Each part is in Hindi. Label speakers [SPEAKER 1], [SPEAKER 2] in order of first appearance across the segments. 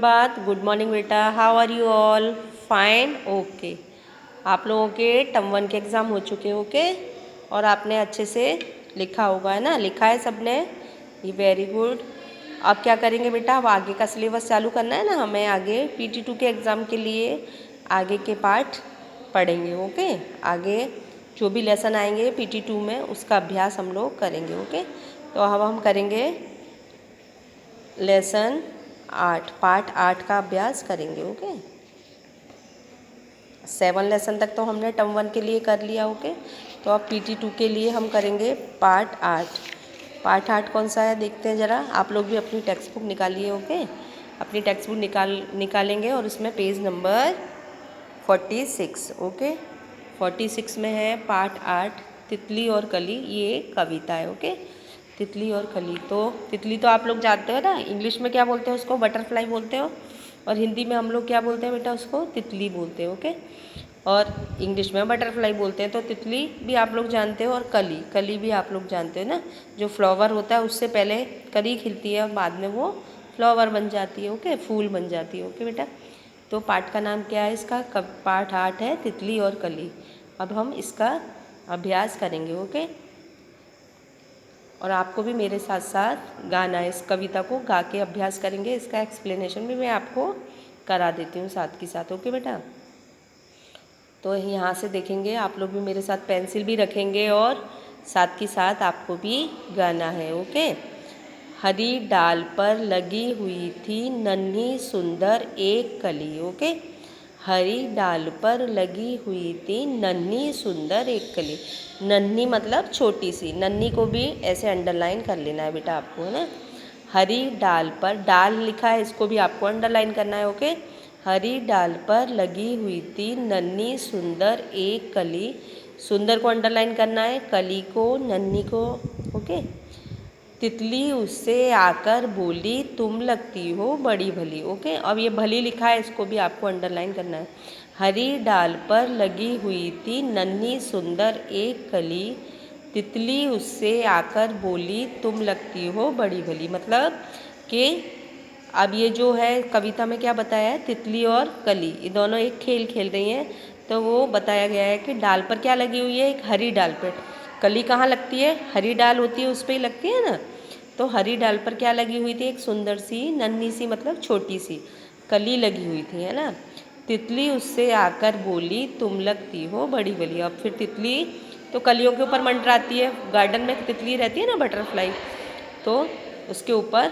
[SPEAKER 1] सुप्रभात, गुड मॉर्निंग बेटा। How are you all? Fine, okay. आप लोगों के टर्म 1 के एग्ज़ाम हो चुके हैं, ओके। और आपने अच्छे से लिखा होगा, है ना? लिखा है सबने, ये वेरी गुड। अब क्या करेंगे बेटा? अब आगे का सिलेबस चालू करना है ना हमें। आगे PT2 के एग्ज़ाम के लिए आगे के पार्ट पढ़ेंगे, ओके। आगे जो भी लेसन आएंगे PT2 में उसका अभ्यास हम लोग करेंगे, ओके। तो अब हम करेंगे लेसन 8, पार्ट 8 का अभ्यास करेंगे, ओके। 7 लेसन तक तो हमने टर्म 1 के लिए कर लिया, ओके। तो अब PT2 के लिए हम करेंगे पार्ट 8। पार्ट 8 कौन सा है देखते हैं ज़रा। आप लोग भी अपनी टेक्स्ट बुक निकालिए, ओके। अपनी टेक्स्ट बुक निकालेंगे और उसमें पेज नंबर 46, ओके। 46 में है पार्ट 8 तितली और कली, ये कविता है, ओके। तितली और कली, तो तितली तो आप लोग जानते हो ना, इंग्लिश में क्या बोलते हैं उसको? बटरफ्लाई बोलते हो। और हिंदी में हम लोग क्या बोलते हैं बेटा? उसको तितली बोलते हैं, ओके। और इंग्लिश में बटरफ्लाई बोलते हैं। तो तितली भी आप लोग जानते हो और कली, कली भी आप लोग जानते हो ना। जो फ्लावर होता है उससे पहले कली खिलती है और बाद में वो फ्लावर बन जाती है, ओके, फूल बन जाती है, ओके बेटा। तो पाठ का नाम क्या है इसका? पाठ 8 है तितली और कली। अब हम इसका अभ्यास करेंगे, ओके। और आपको भी मेरे साथ साथ गाना है, इस कविता को गा के अभ्यास करेंगे। इसका एक्सप्लेनेशन भी मैं आपको करा देती हूँ साथ के साथ, ओके बेटा। तो यहाँ से देखेंगे, आप लोग भी मेरे साथ पेंसिल भी रखेंगे और साथ के साथ आपको भी गाना है, ओके। हरी डाल पर लगी हुई थी नन्ही सुंदर एक कली, ओके। हरी डाल पर लगी हुई थी नन्ही सुंदर एक कली। नन्ही मतलब छोटी सी, नन्ही को भी ऐसे अंडरलाइन कर लेना है बेटा आपको, है ना। हरी डाल पर, डाल लिखा है इसको भी आपको अंडरलाइन करना है, ओके। हरी डाल पर लगी हुई थी नन्ही सुंदर एक कली। सुंदर को अंडरलाइन करना है, कली को, नन्ही को, ओके। तितली उससे आकर बोली तुम लगती हो बड़ी भली, ओके। अब ये भली लिखा है, इसको भी आपको अंडरलाइन करना है। हरी डाल पर लगी हुई थी नन्ही सुंदर एक कली। तितली उससे आकर बोली तुम लगती हो बड़ी भली। मतलब कि अब ये जो है कविता में क्या बताया है, तितली और कली ये दोनों एक खेल खेल रही हैं। तो वो बताया गया है कि डाल पर क्या लगी हुई है? एक हरी डाल पर। कली कहाँ लगती है? हरी डाल होती है उस पर ही लगती है ना। तो हरी डाल पर क्या लगी हुई थी? एक सुंदर सी नन्ही सी मतलब छोटी सी कली लगी हुई थी, है ना। तितली उससे आकर बोली तुम लगती हो बड़ी भली। अब फिर तितली तो कलियों के ऊपर मंडराती है, गार्डन में तितली रहती है ना बटरफ्लाई, तो उसके ऊपर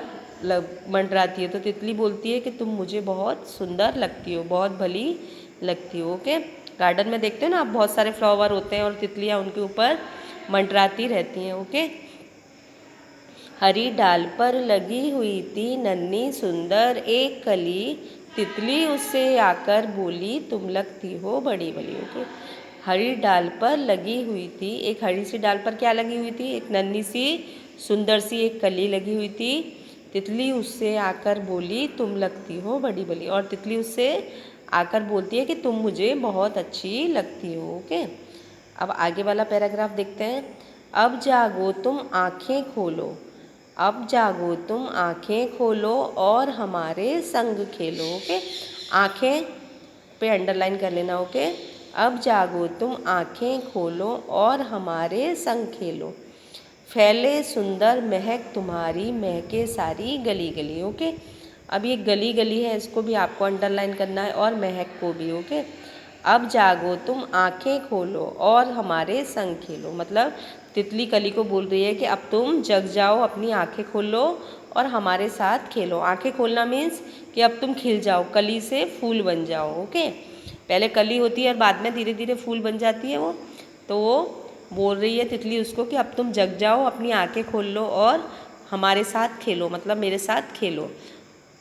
[SPEAKER 1] मंडराती है। तो तितली बोलती है कि तुम मुझे बहुत सुंदर लगती हो, बहुत भली लगती हो, ओके। गार्डन में देखते हो ना आप, बहुत सारे फ्लावर होते हैं और तितलियाँ उनके ऊपर मंडराती रहती हैं, ओके। हरी डाल पर लगी हुई थी नन्ही सुंदर एक कली। तितली उससे आकर बोली तुम लगती हो बड़ी भली, ओके। हरी डाल पर लगी हुई थी, एक हरी सी डाल पर क्या लगी हुई थी? एक नन्ही सी सुंदर सी एक कली लगी हुई थी। तितली उससे आकर बोली तुम लगती हो बड़ी भली। और तितली उससे आकर बोलती है कि तुम मुझे बहुत अच्छी लगती हो, ओके। अब आगे वाला पैराग्राफ देखते हैं। अब जागो तुम आंखें खोलो, अब जागो तुम आंखें खोलो और हमारे संग खेलो, ओके। आंखें पे अंडरलाइन कर लेना, ओके। अब जागो तुम आंखें खोलो और हमारे संग खेलो। फैले सुंदर महक तुम्हारी, महके सारी गली गली, ओके। अब ये गली गली है, इसको भी आपको अंडरलाइन करना है और महक को भी, ओके। अब जागो तुम आंखें खोलो और हमारे संग खेलो। मतलब तितली कली को बोल रही है कि अब तुम जग जाओ, अपनी आंखें खोल लो और हमारे साथ खेलो। आंखें खोलना मीन्स कि अब तुम खिल जाओ, कली से फूल बन जाओ, ओके। पहले कली होती है और बाद में धीरे धीरे फूल बन जाती है वो। तो वो बोल रही है तितली उसको कि अब तुम जग जाओ, अपनी आंखें खोल लो और हमारे साथ खेलो, मतलब मेरे साथ खेलो।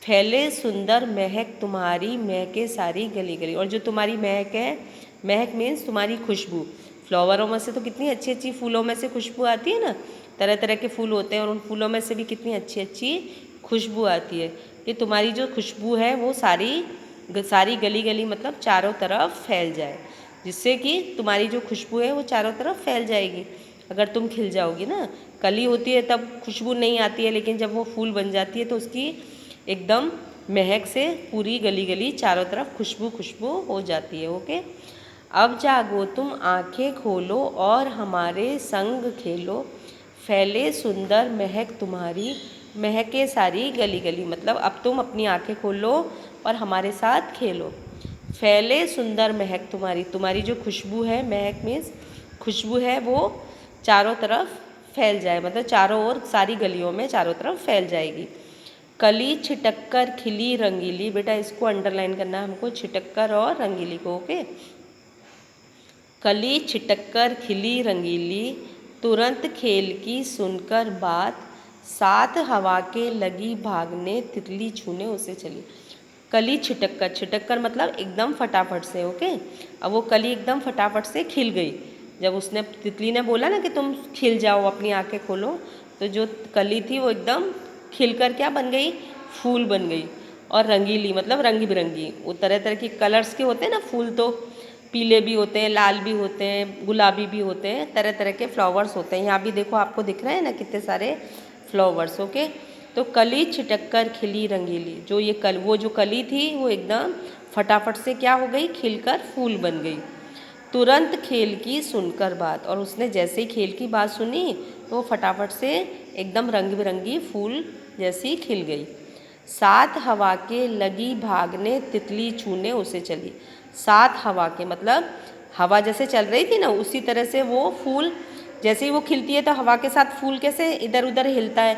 [SPEAKER 1] फैले सुंदर महक तुम्हारी, महके सारी गली गली। और जो तुम्हारी महक है, महक मीन्स तुम्हारी खुशबू। फ्लावरों में से तो कितनी अच्छी अच्छी फूलों में से खुशबू आती है ना, तरह तरह के फूल होते हैं और उन फूलों में से भी कितनी अच्छी अच्छी खुशबू आती है। कि तुम्हारी जो खुशबू है वो सारी सारी गली गली मतलब चारों तरफ फैल जाए, जिससे कि तुम्हारी जो खुशबू है वो चारों तरफ फैल जाएगी अगर तुम खिल जाओगी ना। कली होती है तब खुशबू नहीं आती है, लेकिन जब वो फूल बन जाती है तो उसकी एकदम महक से पूरी गली गली चारों तरफ खुशबू खुशबू हो जाती है। ओके, अब जागो तुम आंखें खोलो और हमारे संग खेलो, फैले सुंदर महक तुम्हारी, महके सारी गली गली। मतलब अब तुम अपनी आंखें खोलो और हमारे साथ खेलो। फैले सुंदर महक तुम्हारी, तुम्हारी जो खुशबू है, महक मीन्स खुशबू है, वो चारों तरफ फैल जाए, मतलब चारों ओर सारी गलियों में चारों तरफ फैल जाएगी। कली छिटक कर खिली रंगीली, बेटा इसको अंडरलाइन करना है हमको, छिटक कर और रंगीली को। ओके, कली छिटक कर खिली रंगीली, तुरंत खेल की सुनकर बात, साथ हवा के लगी भागने, तितली छूने उसे चली। कली छिटक कर मतलब एकदम फटाफट से। ओके, अब वो कली एकदम फटाफट से खिल गई। जब उसने तितली ने बोला ना कि तुम खिल जाओ, अपनी आंखें खोलो, तो जो कली थी वो एकदम खिलकर क्या बन गई, फूल बन गई। और रंगीली मतलब रंग बिरंगी, वो तरह तरह की कलर्स के होते हैं ना फूल, तो पीले भी होते हैं, लाल भी होते हैं, गुलाबी भी होते हैं, तरह तरह के फ्लावर्स होते हैं। यहाँ भी देखो आपको दिख रहे हैं ना कितने सारे फ्लावर्स। ओके, तो कली छिटक कर खिली रंगीली, जो ये वो जो कली थी वो एकदम फटाफट से क्या हो गई, खिलकर फूल बन गई। तुरंत खेल की सुनकर बात, और उसने जैसे ही खेल की बात सुनी तो वो फटाफट से एकदम रंग बिरंगी फूल जैसी खिल गई। साथ हवा के लगी भागने, तितली छूने उसे चली। साथ हवा के मतलब हवा जैसे चल रही थी ना, उसी तरह से वो फूल जैसे ही वो खिलती है तो हवा के साथ फूल कैसे इधर उधर हिलता है।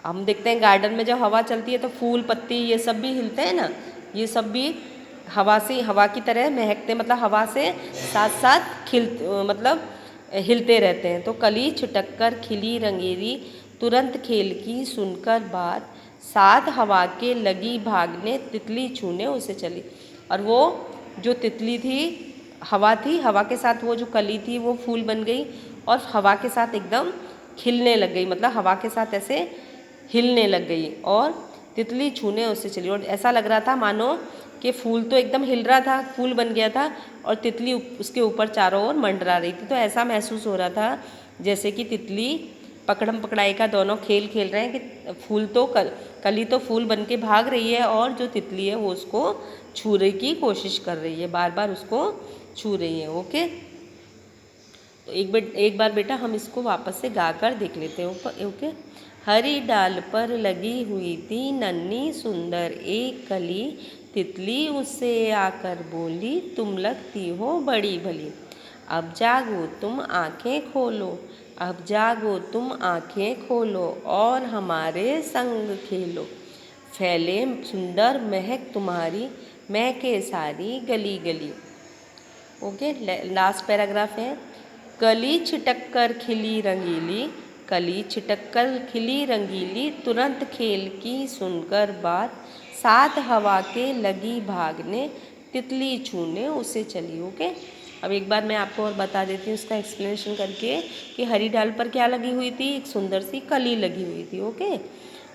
[SPEAKER 1] हम देखते हैं गार्डन में जब हवा चलती है तो फूल पत्ती ये सब भी हिलते हैं ना, ये सब भी हवा से, हवा की तरह महकते, मतलब हवा से साथ साथ मतलब हिलते रहते हैं। तो कली छिटक कर खिली रंगीली, तुरंत खेल की सुनकर बात, साथ हवा के लगी भागने, तितली छूने उसे चली। और वो जो तितली थी, हवा थी, हवा के साथ वो जो कली थी वो फूल बन गई और हवा के साथ एकदम खिलने लग गई, मतलब हवा के साथ ऐसे हिलने लग गई और तितली छूने उससे चली। और ऐसा लग रहा था मानो कि फूल तो एकदम हिल रहा था, फूल बन गया था और तितली उसके ऊपर चारों ओर मंडरा रही थी। तो ऐसा महसूस हो रहा था जैसे कि तितली पकड़म पकड़ाई का दोनों खेल खेल रहे हैं कि फूल तो कली तो फूल बन के भाग रही है और जो तितली है वो उसको छूने की कोशिश कर रही है, बार बार उसको छू रही है। ओके, तो एक बार बेटा हम इसको वापस से गा कर देख लेते हैं। ओके, हरी डाल पर लगी हुई थी नन्ही सुंदर एक कली, तितली उससे आकर बोली, तुम लगती हो बड़ी भली। अब जागो तुम आंखें खोलो, अब जागो तुम आंखें खोलो और हमारे संग खेलो, फैले सुंदर महक तुम्हारी, महके सारी गली गली। ओके, लास्ट पैराग्राफ है। कली छिटक कर खिली रंगीली, कली छिटक कर खिली रंगीली, तुरंत खेल की सुनकर बात, साथ हवा के लगी भागने, तितली छूने उसे चली। ओके, अब एक बार मैं आपको और बता देती हूँ इसका एक्सप्लेनेशन करके कि हरी डाल पर क्या लगी हुई थी, एक सुंदर सी कली लगी हुई थी। ओके,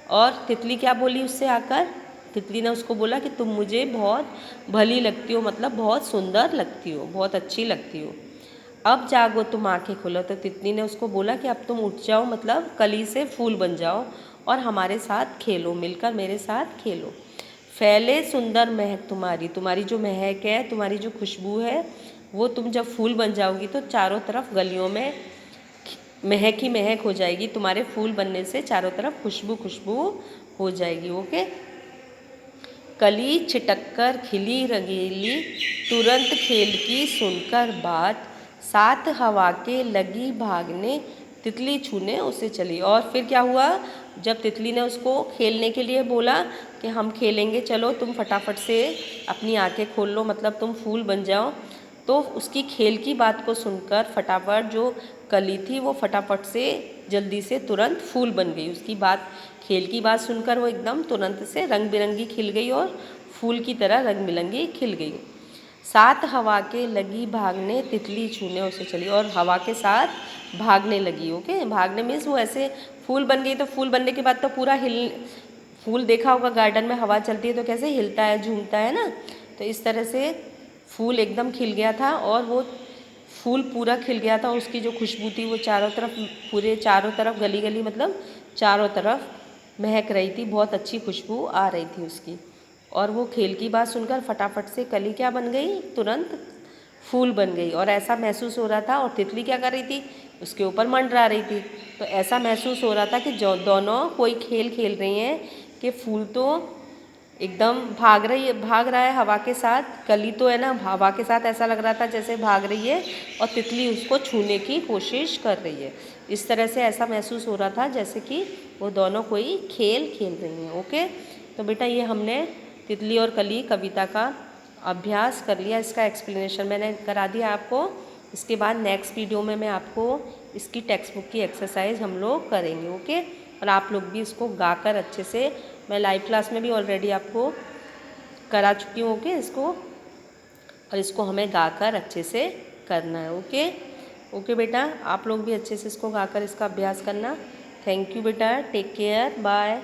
[SPEAKER 1] और तितली क्या बोली उससे आकर, तितली ने उसको बोला कि तुम मुझे बहुत भली लगती हो, मतलब बहुत सुंदर लगती हो, बहुत अच्छी लगती हो। अब जागो तुम आंखें खोलो, तो तितली ने उसको बोला कि अब तुम उठ जाओ, मतलब कली से फूल बन जाओ और हमारे साथ खेलो, मिलकर मेरे साथ खेलो। फैले सुंदर महक तुम्हारी, तुम्हारी जो महक है, तुम्हारी जो खुशबू है, वो तुम जब फूल बन जाओगी तो चारों तरफ गलियों में महक ही महक हो जाएगी। तुम्हारे फूल बनने से चारों तरफ खुशबू खुशबू हो जाएगी। ओके, कली छिटक कर खिली रंगीली, तुरंत खेल की सुनकर बात, साथ हवा के लगी भागने, तितली छूने उसे चली। और फिर क्या हुआ, जब तितली ने उसको खेलने के लिए बोला कि हम खेलेंगे, चलो तुम फटाफट से अपनी आंखें खोल लो, मतलब तुम फूल बन जाओ, तो उसकी खेल की बात को सुनकर फटाफट जो कली थी वो फटाफट से जल्दी से तुरंत फूल बन गई। उसकी बात, खेल की बात सुनकर वो एकदम तुरंत से रंग बिरंगी खिल गई और फूल की तरह रंग बिरंगी खिल गई। साथ हवा के लगी भागने, तितली छूने उसे चली, और हवा के साथ भागने लगी। ओके, भागने मीन्स वो ऐसे फूल बन गई, तो फूल बनने के बाद तो पूरा फूल देखा होगा गार्डन में हवा चलती है तो कैसे हिलता है, झूमता है ना, तो इस तरह से फूल एकदम खिल गया था और वो फूल पूरा खिल गया था। उसकी जो खुशबू थी वो चारों तरफ, पूरे चारों तरफ गली गली मतलब चारों तरफ महक रही थी, बहुत अच्छी खुशबू आ रही थी उसकी। और वो खेल की बात सुनकर फटाफट से कली क्या बन गई, तुरंत फूल बन गई। और ऐसा महसूस हो रहा था, और तितली क्या कर रही थी, उसके ऊपर मंडरा रही थी। तो ऐसा महसूस हो रहा था कि जो दोनों कोई खेल खेल रही हैं कि फूल तो एकदम भाग रहा है हवा के साथ, कली तो है ना हवा के साथ ऐसा लग रहा था जैसे भाग रही है, और तितली उसको छूने की कोशिश कर रही है। इस तरह से ऐसा महसूस हो रहा था जैसे कि वो दोनों कोई खेल खेल रही हैं। ओके, तो बेटा ये हमने तितली और कली कविता का अभ्यास कर लिया, इसका एक्सप्लेनेशन मैंने करा दिया आपको। इसके बाद नेक्स्ट वीडियो में मैं आपको इसकी टेक्स्ट बुक की एक्सरसाइज हम लोग करेंगे। ओके, और आप लोग भी इसको गाकर अच्छे से, मैं लाइव क्लास में भी ऑलरेडी आपको करा चुकी हूँ। ओके, इसको, और इसको हमें गाकर अच्छे से करना है। ओके ओके बेटा, आप लोग भी अच्छे से इसको गाकर इसका अभ्यास करना। थैंक यू बेटा, टेक केयर, बाय।